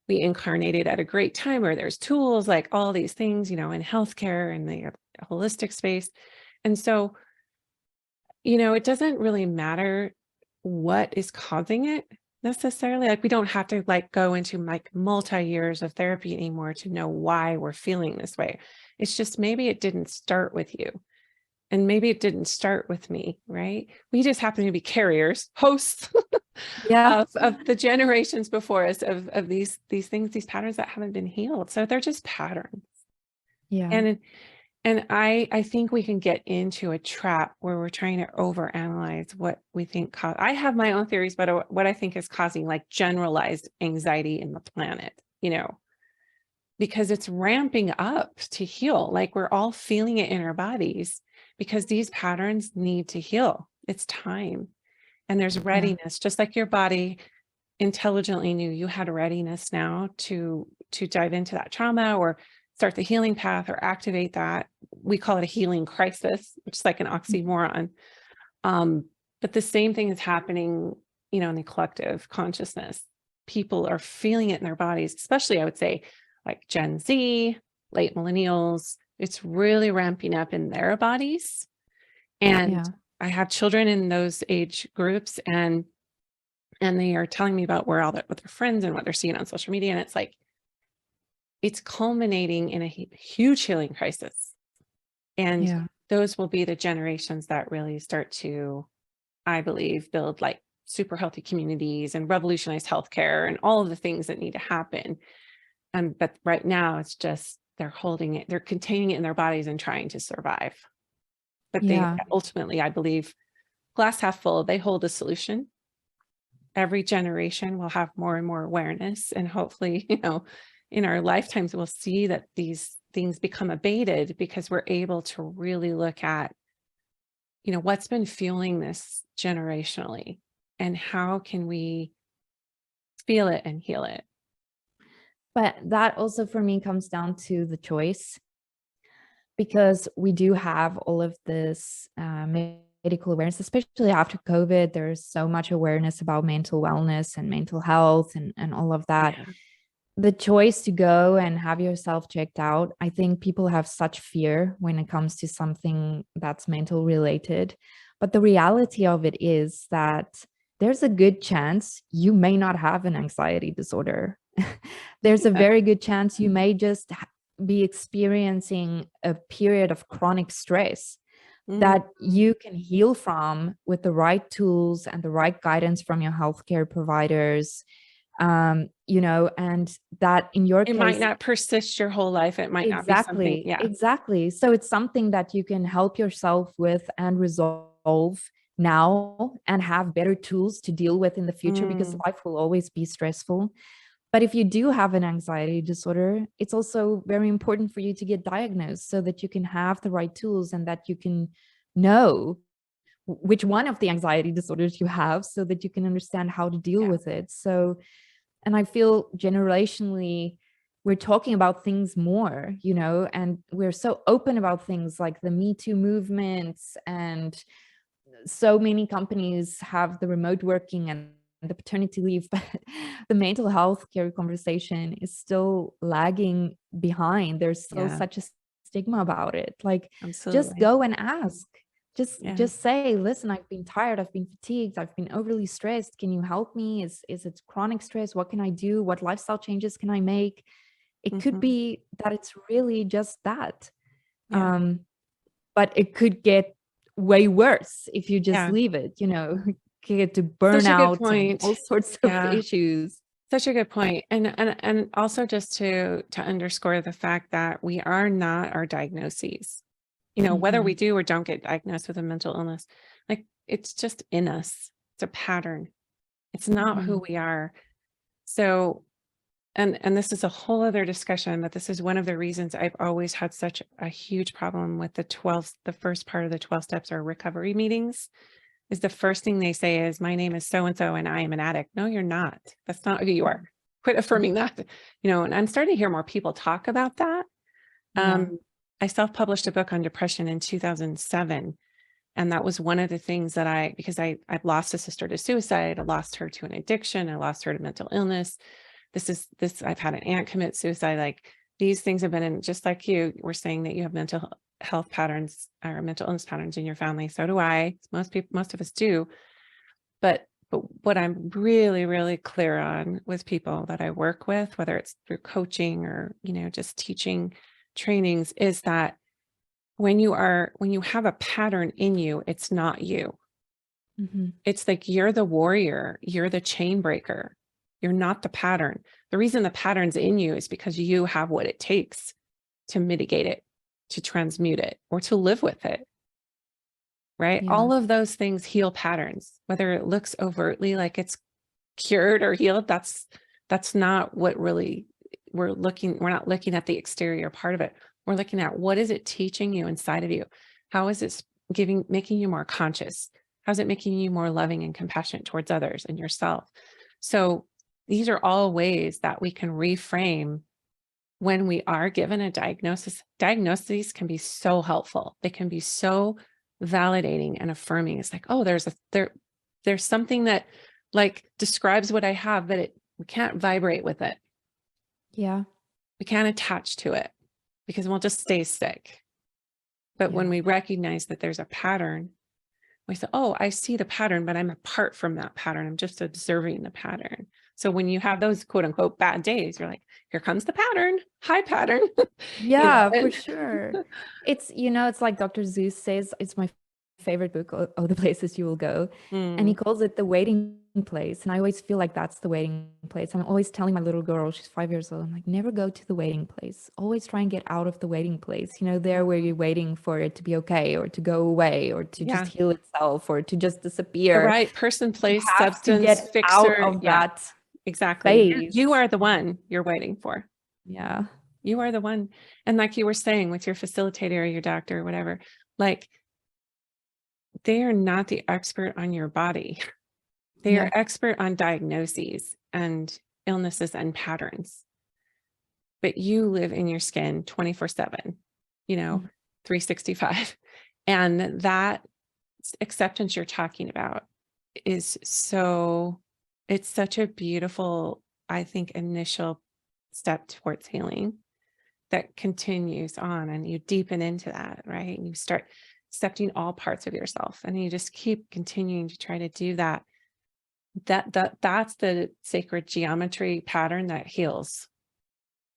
Speaker 1: we incarnated at a great time where there's tools, like all these things, in healthcare and the holistic space. And so, it doesn't really matter what is causing it necessarily. Like we don't have to like go into like multi-years of therapy anymore to know why we're feeling this way. It's just maybe it didn't start with you. And maybe it didn't start with me, right? We just happen to be carriers, hosts of the generations before us of these things, these patterns that haven't been healed. So they're just patterns. And I think we can get into a trap where we're trying to overanalyze what we think. I have my own theories, but what I think is causing like generalized anxiety in the planet, because it's ramping up to heal. Like we're all feeling it in our bodies because these patterns need to heal. It's time. And there's readiness, just like your body intelligently knew you had a readiness now to dive into that trauma or start the healing path or activate that. We call it a healing crisis, which is like an oxymoron. But the same thing is happening, you know, in the collective consciousness. People are feeling it in their bodies, especially I would say like Gen Z, late millennials. It's really ramping up in their bodies. And
Speaker 2: Yeah.
Speaker 1: I have children in those age groups, and they are telling me about where all that with their friends and what they're seeing on social media. And it's like, it's culminating in a huge healing crisis. And
Speaker 2: Yeah.
Speaker 1: those will be the generations that really start to, I believe, build like super healthy communities and revolutionize healthcare and all of the things that need to happen. But right now it's just, they're holding it, they're containing it in their bodies and trying to survive. But they
Speaker 2: Yeah.
Speaker 1: ultimately, I believe, glass half full, they hold a solution. Every generation will have more and more awareness, and hopefully, you know, in our lifetimes, we'll see that these things become abated because we're able to really look at, you know, what's been fueling this generationally and how can we feel it and heal it.
Speaker 2: But that also for me comes down to the choice, because we do have all of this medical awareness, especially after COVID. There's so much awareness about mental wellness and mental health and all of that.
Speaker 1: Yeah.
Speaker 2: The choice to go and have yourself checked out, I think people have such fear when it comes to something that's mental related. But the reality of it is that there's a good chance you may not have an anxiety disorder. There's a
Speaker 1: Yeah.
Speaker 2: very good chance you may just be experiencing a period of chronic stress that you can heal from with the right tools and the right guidance from your healthcare providers. You know, and that in your
Speaker 1: It
Speaker 2: case,
Speaker 1: might not persist your whole life. It might not be something.
Speaker 2: exactly,
Speaker 1: Yeah.
Speaker 2: exactly. So it's something that you can help yourself with and resolve now and have better tools to deal with in the future, because
Speaker 1: Mm,
Speaker 2: life will always be stressful. But if you do have an anxiety disorder, it's also very important for you to get diagnosed so that you can have the right tools and that you can know which one of the anxiety disorders you have so that you can understand how to deal
Speaker 1: yeah.
Speaker 2: with it. So, and I feel generationally, we're talking about things more, you know, and we're so open about things like the Me Too movements, and so many companies have the remote working and the paternity leave, but the mental health care conversation is still lagging behind. There's still
Speaker 1: Yeah.
Speaker 2: such a stigma about it. Like, just
Speaker 1: Absolutely.
Speaker 2: go and ask.
Speaker 1: Yeah.
Speaker 2: Just say, listen, I've been tired, I've been fatigued, I've been overly stressed. Can you help me? Is it chronic stress? What can I do? What lifestyle changes can I make? It could
Speaker 1: Hmm.
Speaker 2: be that it's really just that.
Speaker 1: Yeah.
Speaker 2: Um, but it could get way worse if you just
Speaker 1: Yeah.
Speaker 2: leave it, you know, get to
Speaker 1: Such a good
Speaker 2: burnout and
Speaker 1: point.
Speaker 2: all sorts of
Speaker 1: Yeah.
Speaker 2: issues.
Speaker 1: Such a good point. And also just to underscore the fact that we are not our diagnoses. You know, whether we
Speaker 2: Mhm.
Speaker 1: do or don't get diagnosed with a mental illness, like it's just in us. It's a pattern. It's not who
Speaker 2: Mhm.
Speaker 1: we are. So, and this is a whole other discussion, but this is one of the reasons I've always had such a huge problem with the first part of the 12 steps or recovery meetings. Is the first thing they say is, my name is so and so and I am an addict. No, you're not. That's not who you are. Quit affirming that. You know, and I'm starting to hear more people talk about that.
Speaker 2: Yeah.
Speaker 1: I self-published a book on depression in 2007. And that was one of the things that because I've lost a sister to suicide, I lost her to an addiction, I lost her to mental illness. I've had an aunt commit suicide. Like, these things have been in, just like you were saying that you have mental health patterns or mental illness patterns in your family. So do I. Most of us do. But what I'm really, really clear on with people that I work with, whether it's through coaching or, you know, just teaching trainings, is that when you have a pattern in you, it's not you.
Speaker 2: Mhm.
Speaker 1: It's like you're the warrior, you're the chain breaker. You're not the pattern. The reason the pattern's in you is because you have what it takes to mitigate it, to transmute it, or to live with it. Right?
Speaker 2: Yeah.
Speaker 1: All of those things heal patterns, whether it looks overtly like it's cured or healed. That's not what really we're not looking at the exterior part of it. We're looking at, what is it teaching you inside of you? How is it making you more conscious? How's it making you more loving and compassionate towards others and yourself? So these are all ways that we can reframe when we are given a diagnosis. Diagnoses can be so helpful. They can be so validating and affirming. It's like, oh, there's something that like describes what I have, but we can't vibrate with it.
Speaker 2: Yeah.
Speaker 1: We can't attach to it because we'll just stay sick. But when we recognize that there's a pattern, we say, oh, I see the pattern, but I'm apart from that pattern. I'm just observing the pattern. So when you have those quote unquote bad days, you're like, here comes the pattern. Hi, pattern.
Speaker 2: Yeah, for sure. It's, it's like Dr. Seuss says, it's my favorite book, Oh, the Places You Will Go. And he calls it the waiting place. And I always feel like that's the waiting place. I'm always telling my little girl, she's 5 years old, I'm like, never go to the waiting place. Always try and get out of the waiting place, there where you're waiting for it to be okay, or to go away, or to just heal itself, or to just disappear.
Speaker 1: The right person, place,
Speaker 2: you have
Speaker 1: substance,
Speaker 2: to get
Speaker 1: fixer.
Speaker 2: out of that
Speaker 1: exactly.
Speaker 2: phase.
Speaker 1: You are the one you're waiting for.
Speaker 2: Yeah.
Speaker 1: You are the one. And like you were saying with your facilitator or your doctor or whatever, like they are not the expert on your body. They are expert on diagnoses and illnesses and patterns. But you live in your skin 24/7, 365. And that acceptance you're talking about is it's such a beautiful, I think, initial step towards healing that continues on, and you deepen into that, right? And you start accepting all parts of yourself, and you just keep continuing to try to do that. That's the sacred geometry pattern that heals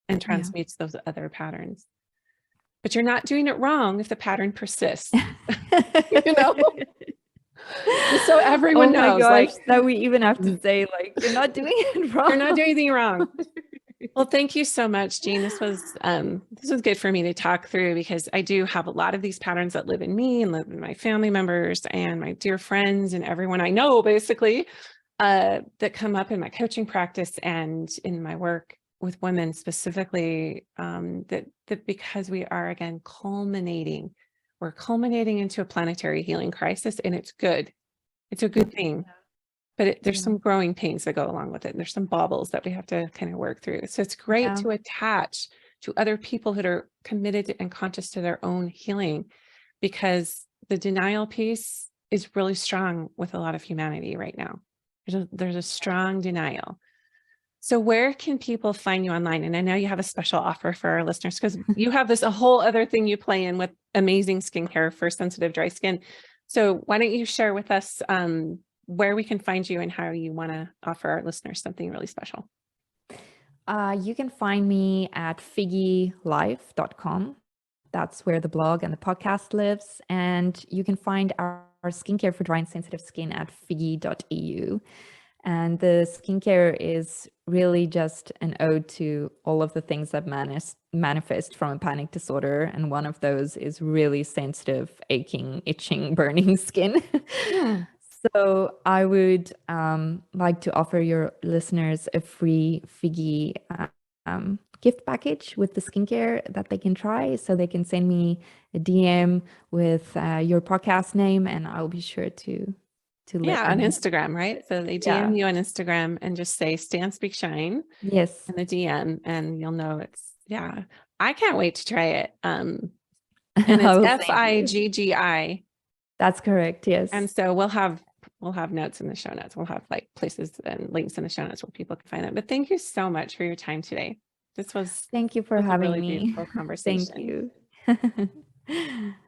Speaker 1: and transmutes those other patterns. But you're not doing it wrong if the pattern persists. So everyone knows, like,
Speaker 2: that we even have to say, like, you're not doing it wrong.
Speaker 1: You're not doing anything wrong. Well, thank you so much, Jeanne. This was good for me to talk through, because I do have a lot of these patterns that live in me and live in my family members and my dear friends and everyone I know, basically, that come up in my coaching practice and in my work with women specifically, that because we are, again, we're culminating into a planetary healing crisis, and it's good. It's a good thing. But there's some growing pains that go along with it. And there's some baubles that we have to kind of work through. So it's great to attach to other people that are committed and conscious to their own healing, because the denial piece is really strong with a lot of humanity right now. There's a strong denial. So where can people find you online? And I know you have a special offer for our listeners, because you have a whole other thing you play in with amazing skincare for sensitive, dry skin. So why don't you share with us where we can find you and how you want to offer our listeners something really special?
Speaker 2: You can find me at figgylife.com. That's where the blog and the podcast lives. And you can find our skincare for dry and sensitive skin at figgy.eu. And the skincare is really just an ode to all of the things that manifest from a panic disorder. And one of those is really sensitive, aching, itching, burning skin. So I would like to offer your listeners a free Figgy gift package with the skincare that they can try. So they can send me a DM with your podcast name, and I'll be sure to
Speaker 1: on Instagram, right? So they DM you on Instagram and just say "Stand, Speak, Shine."
Speaker 2: Yes,
Speaker 1: in the DM, and you'll know it's I can't wait to try it. And it's FIGGI.
Speaker 2: That's correct. Yes.
Speaker 1: And so we'll have notes in the show notes. We'll have like places and links in the show notes where people can find it. But thank you so much for your time today. Thank you for having me. Beautiful conversation.
Speaker 2: Thank you.